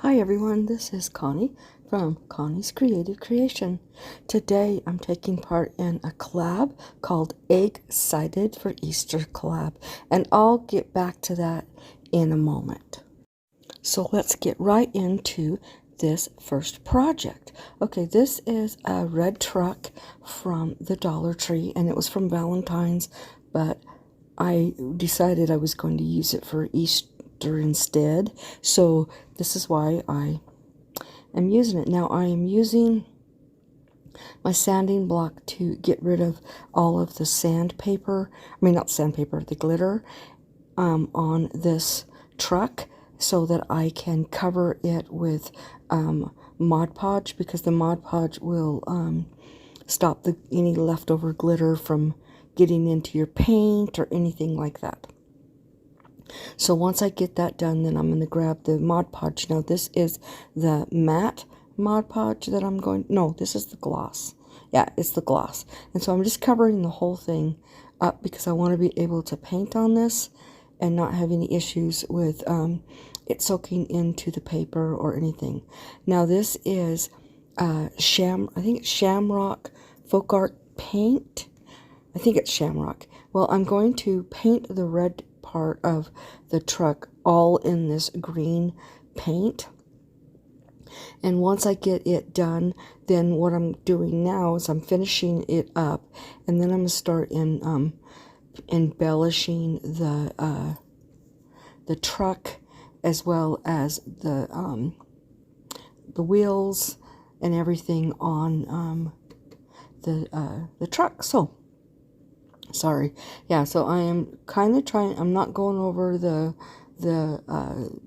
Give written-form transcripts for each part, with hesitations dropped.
Hi everyone, this is Connie from Connie's Creative Creation. Today I'm taking part in a collab called Egg-Cited for Easter collab, and I'll get back to that in a moment. So let's get right into this first project. Okay, this is a red truck from the Dollar Tree, and it was from Valentine's, but I decided I was going to use it for Easter instead, so this is why I am using it. Now I am using my sanding block to get rid of all of the sandpaper, not sandpaper, the glitter on this truck, so that I can cover it with Mod Podge, because the Mod Podge will stop any leftover glitter from getting into your paint or anything like that. So once I get that done, then I'm going to grab the Mod Podge. Now this is the matte Mod Podge that I'm going, no, this is the gloss. Yeah, it's the gloss. And so I'm just covering the whole thing up because I want to be able to paint on this and not have any issues with it soaking into the paper or anything. Now this is I think it's Shamrock Folk Art paint. I think it's Shamrock. Well, I'm going to paint the red part of the truck all in this green paint, and once I get it done, then what I'm doing now is I'm finishing it up, and then I'm going to start in embellishing the truck, as well as the wheels and everything on the truck. So sorry, yeah, so I am kind of trying, I'm not going over the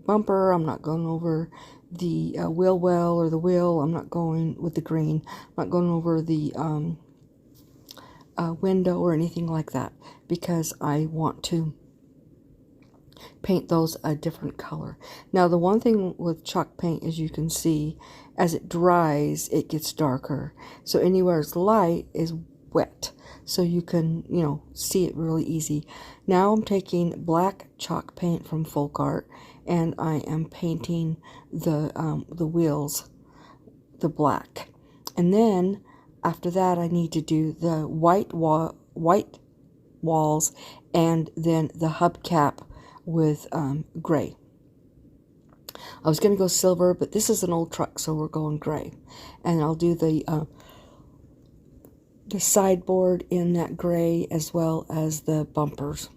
bumper, I'm not going over the wheel well or the wheel, I'm not going with the green, I'm not going over the window or anything like that, because I want to paint those a different color. Now the one thing with chalk paint is, you can see as it dries it gets darker, so anywhere it's light is wet, so you can, see it really easy. Now I'm taking black chalk paint from Folk Art, and I am painting the wheels the black, and then after that I need to do the white walls, and then the hubcap with gray. I was going to go silver, but this is an old truck, so we're going gray, and I'll do the sideboard in that gray, as well as the bumpers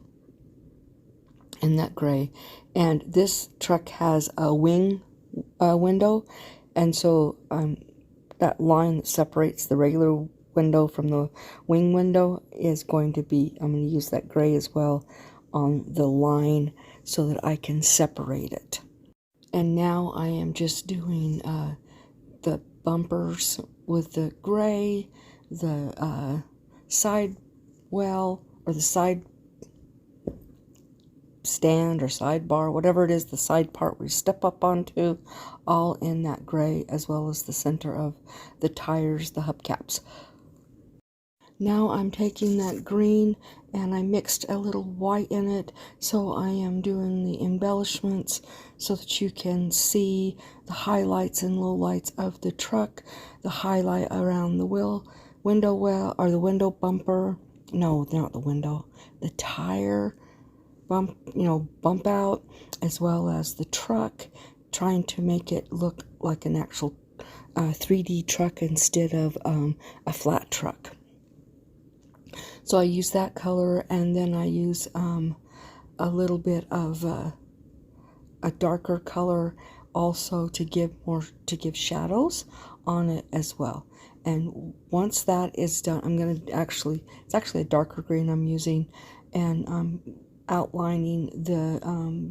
in that gray. And this truck has a wing window, and so that line that separates the regular window from the wing window is going to be, I'm going to use that gray as well on the line so that I can separate it. And now I am just doing the bumpers with the gray, the side well, or the side stand or sidebar, whatever it is, the side part where you step up onto, all in that gray, as well as the center of the tires, the hubcaps. Now I'm taking that green and I mixed a little white in it, so I am doing the embellishments so that you can see the highlights and lowlights of the truck, the highlight around the window well, or the window bumper, no, not the window, the tire bump, bump out, as well as the truck, trying to make it look like an actual 3D truck instead of a flat truck. So I use that color, and then I use a little bit of a darker color also to give give shadows on it as well. And once that is done, I'm going to it's actually a darker green I'm using, and I'm outlining the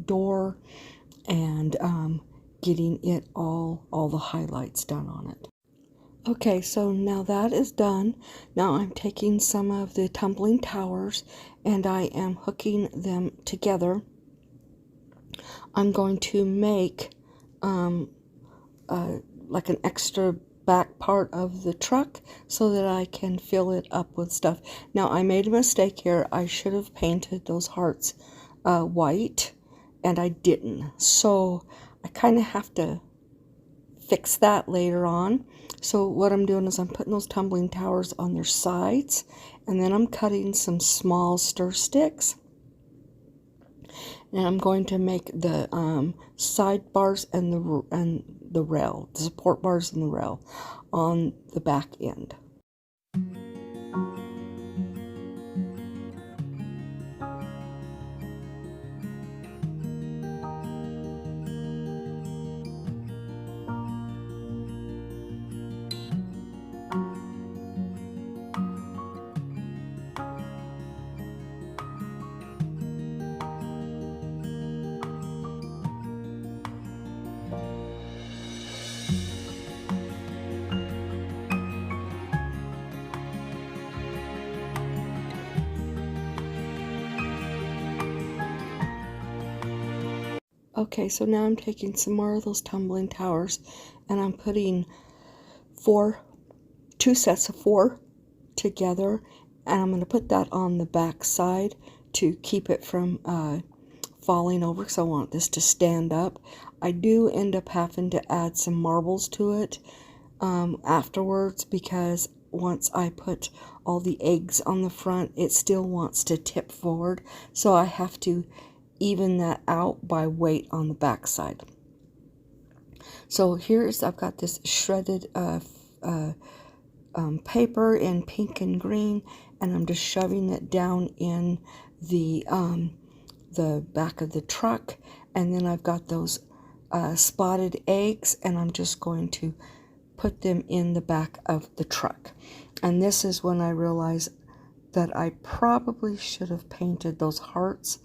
door and getting it all the highlights done on it. Okay, so now that is done. Now I'm taking some of the tumbling towers and I am hooking them together. I'm going to make like an extra back part of the truck so that I can fill it up with stuff. Now I made a mistake here. I should have painted those hearts white, and I didn't. So I kind of have to fix that later on. So what I'm doing is I'm putting those tumbling towers on their sides, and then I'm cutting some small stir sticks. And I'm going to make the side bars and the rail, the support bars and the rail on the back end. Okay, so now I'm taking some more of those tumbling towers, and I'm putting two sets of 4 together, and I'm going to put that on the back side to keep it from falling over, because I want this to stand up. I do end up having to add some marbles to it afterwards, because once I put all the eggs on the front, it still wants to tip forward, so I have to even that out by weight on the back side. So I've got this shredded paper in pink and green, and I'm just shoving it down in the back of the truck, and then I've got those spotted eggs, and I'm just going to put them in the back of the truck. And this is when I realized that I probably should have painted those hearts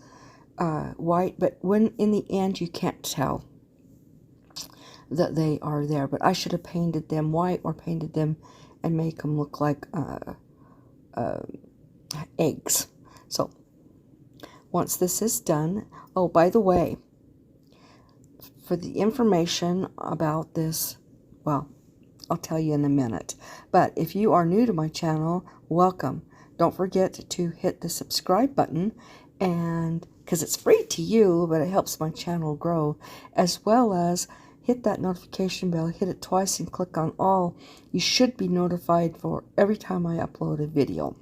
white, but when in the end you can't tell that they are there. But I should have painted them white, or painted them and make them look like eggs. So once this is done, oh, by the way, for the information about this, well, I'll tell you in a minute. But if you are new to my channel, welcome. Don't forget to hit the subscribe button, and because it's free to you, but it helps my channel grow, as well as hit that notification bell, hit it twice, and click on all. You should be notified for every time I upload a video.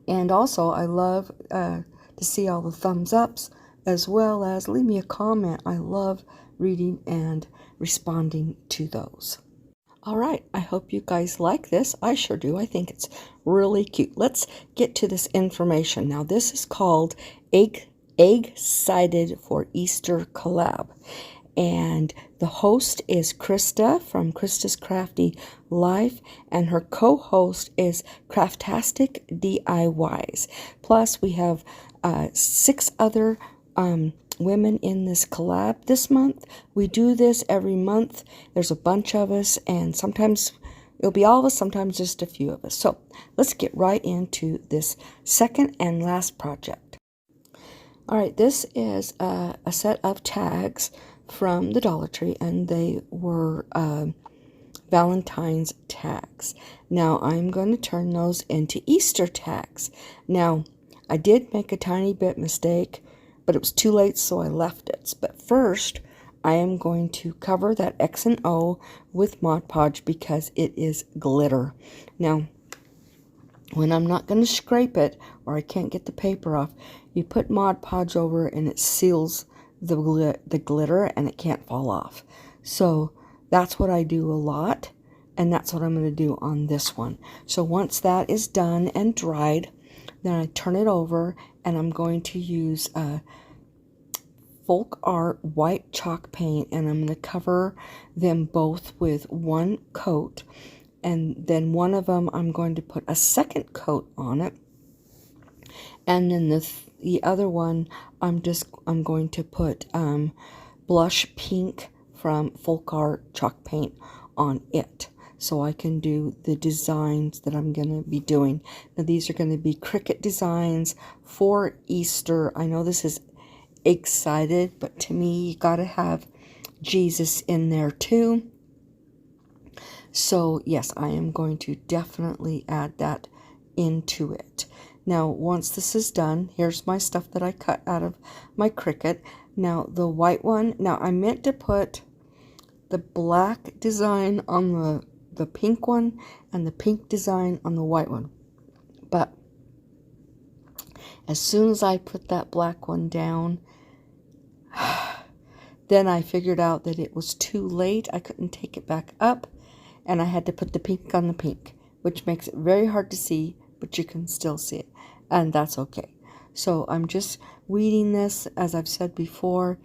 And also, I love to see all the thumbs ups, as well as leave me a comment. I love reading and responding to those. All right, I hope you guys like this. I sure do. I think it's really cute. Let's get to this information. Now, this is called Egg-Cited for Easter collab. And the host is Krista from Krista's Crafty Life, and her co-host is Craftastic DIYs. Plus, we have 6 other women in this collab this month. We do this every month. There's a bunch of us, and sometimes it'll be all of us, sometimes just a few of us. So let's get right into this second and last project. All right, this is a set of tags from the Dollar Tree, and they were Valentine's tags. Now I'm going to turn those into Easter tags. Now, I did make a tiny bit mistake, but it was too late, so I left it. But first, I am going to cover that X and O with Mod Podge, because it is glitter. Now, when I'm not going to scrape it, or I can't get the paper off, you put Mod Podge over, and it seals the glitter, and it can't fall off. So that's what I do a lot, and that's what I'm going to do on this one. So once that is done and dried, then I turn it over, and I'm going to use Folk Art white chalk paint, and I'm going to cover them both with one coat, and then one of them I'm going to put a second coat on it, and then the other one I'm going to put blush pink from Folk Art chalk paint on it, so I can do the designs that I'm going to be doing. Now, these are going to be Cricut designs for Easter. I know this is Egg-Cited, but to me, you got to have Jesus in there too. So yes, I am going to definitely add that into it. Now, once this is done, here's my stuff that I cut out of my Cricut. Now, the white one, now I meant to put the black design on the pink one and the pink design on the white one. But as soon as I put that black one down, then I figured out that it was too late. I couldn't take it back up, and I had to put the pink on the pink, which makes it very hard to see, but you can still see it, and that's okay. So I'm just weeding this. As I've said before,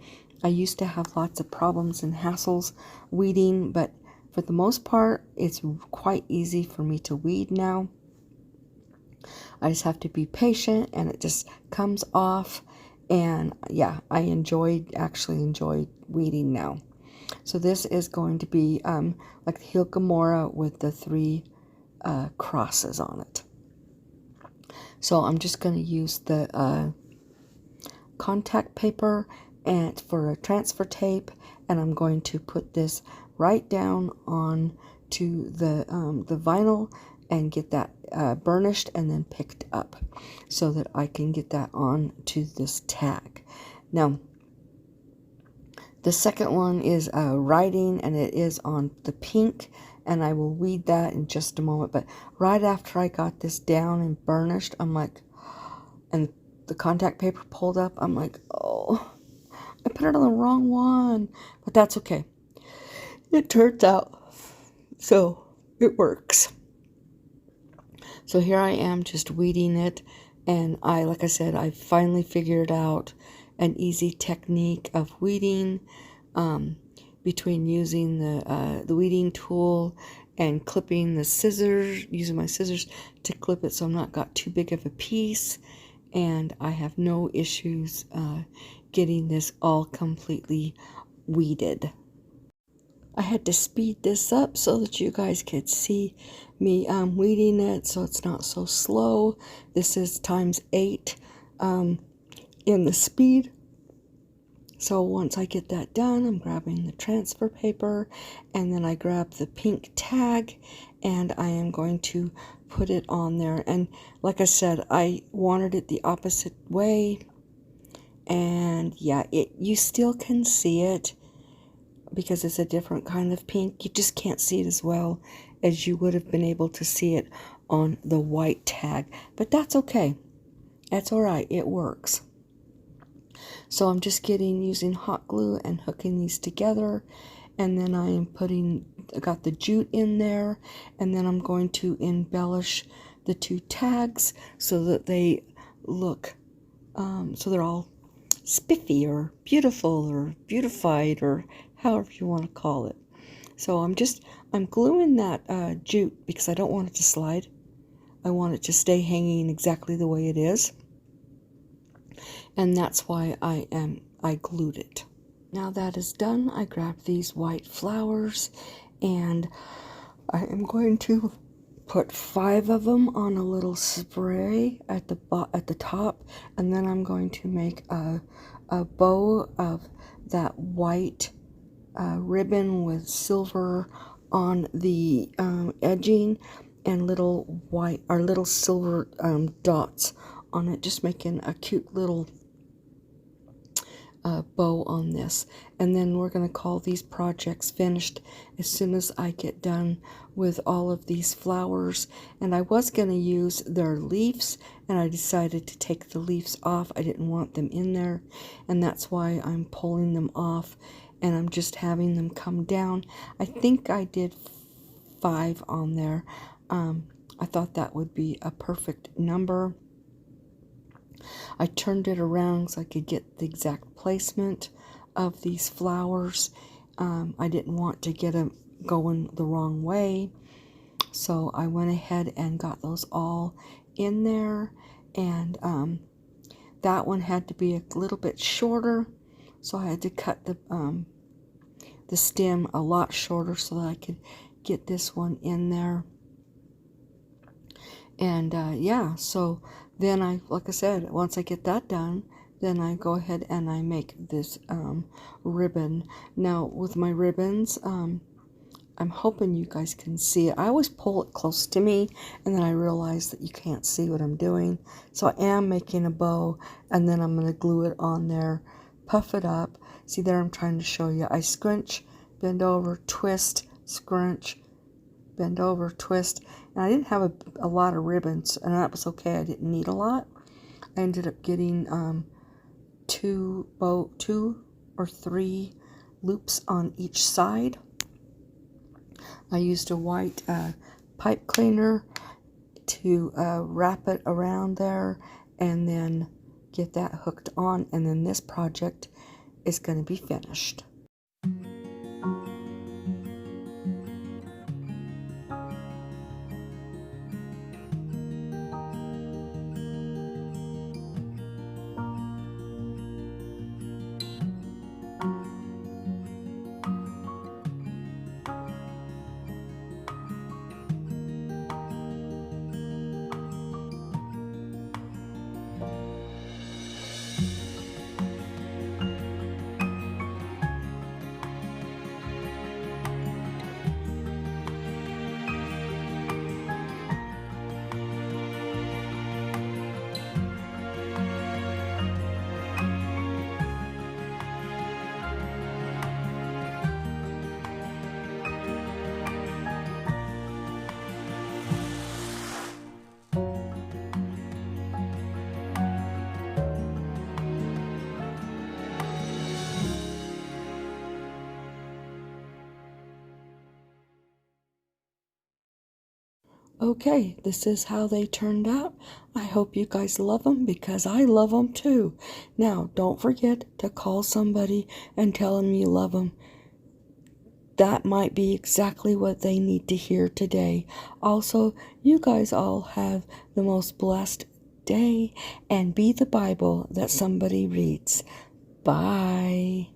I used to have lots of problems and hassles weeding, but for the most part, it's quite easy for me to weed now. I just have to be patient, and it just comes off. And yeah, I actually enjoy weeding now. So this is going to be like the Heel Gomorrah with the 3 crosses on it. So I'm just going to use the contact paper and for a transfer tape, and I'm going to put this right down on to the vinyl and get that burnished and then picked up so that I can get that on to this tag. Now, the second one is writing, and it is on the pink, and I will weed that in just a moment. But right after I got this down and burnished, I'm like, and the contact paper pulled up, I'm like, oh, I put it on the wrong one. But that's okay. It turns out, so it works. So here I am just weeding it, and like I said, I finally figured out an easy technique of weeding between using the weeding tool and clipping the scissors, using my scissors to clip it so I'm not got too big of a piece, and I have no issues getting this all completely weeded. I had to speed this up so that you guys could see me weeding it so it's not so slow. This is ×8 in the speed. So once I get that done, I'm grabbing the transfer paper, and then I grab the pink tag, and I am going to put it on there. And like I said, I wanted it the opposite way, and yeah, you still can see it because it's a different kind of pink. You just can't see it as well as you would have been able to see it on the white tag, but that's okay. That's all right. It works. So I'm just using hot glue and hooking these together, and then I got the jute in there, and then I'm going to embellish the 2 tags so that they look, so they're all spiffy or beautiful or beautified or however you want to call it. So I'm gluing that jute because I don't want it to slide. I want it to stay hanging exactly the way it is. And that's why I glued it. Now that is done, I grab these white flowers, and I am going to put 5 of them on a little spray at the top, and then I'm going to make a bow of that white ribbon with silver on the edging, and little silver dots on it, just making a cute little bow on this. And then we're going to call these projects finished as soon as I get done with all of these flowers. And I was going to use their leaves, and I decided to take the leaves off. I didn't want them in there, and that's why I'm pulling them off, and I'm just having them come down. I think I did 5 on there. I thought that would be a perfect number. I turned it around so I could get the exact placement of these flowers. I didn't want to get them going the wrong way, so I went ahead and got those all in there. And that one had to be a little bit shorter, so I had to cut the stem a lot shorter so that I could get this one in there. And yeah, so then like I said, once I get that done, then I go ahead and I make this ribbon. Now with my ribbons, I'm hoping you guys can see it. I always pull it close to me, and then I realize that you can't see what I'm doing. So I am making a bow, and then I'm going to glue it on there, puff it up. See there, I'm trying to show you. I scrunch bend over, twist, scrunch, bend over, twist. And I didn't have a lot of ribbons, and that was okay. I didn't need a lot. I ended up getting two or three loops on each side. I used a white pipe cleaner to wrap it around there and then get that hooked on, and then this project is going to be finished. Okay, this is how they turned out. I hope you guys love them because I love them too. Now, don't forget to call somebody and tell them you love them. That might be exactly what they need to hear today. Also, you guys all have the most blessed day and be the Bible that somebody reads. Bye.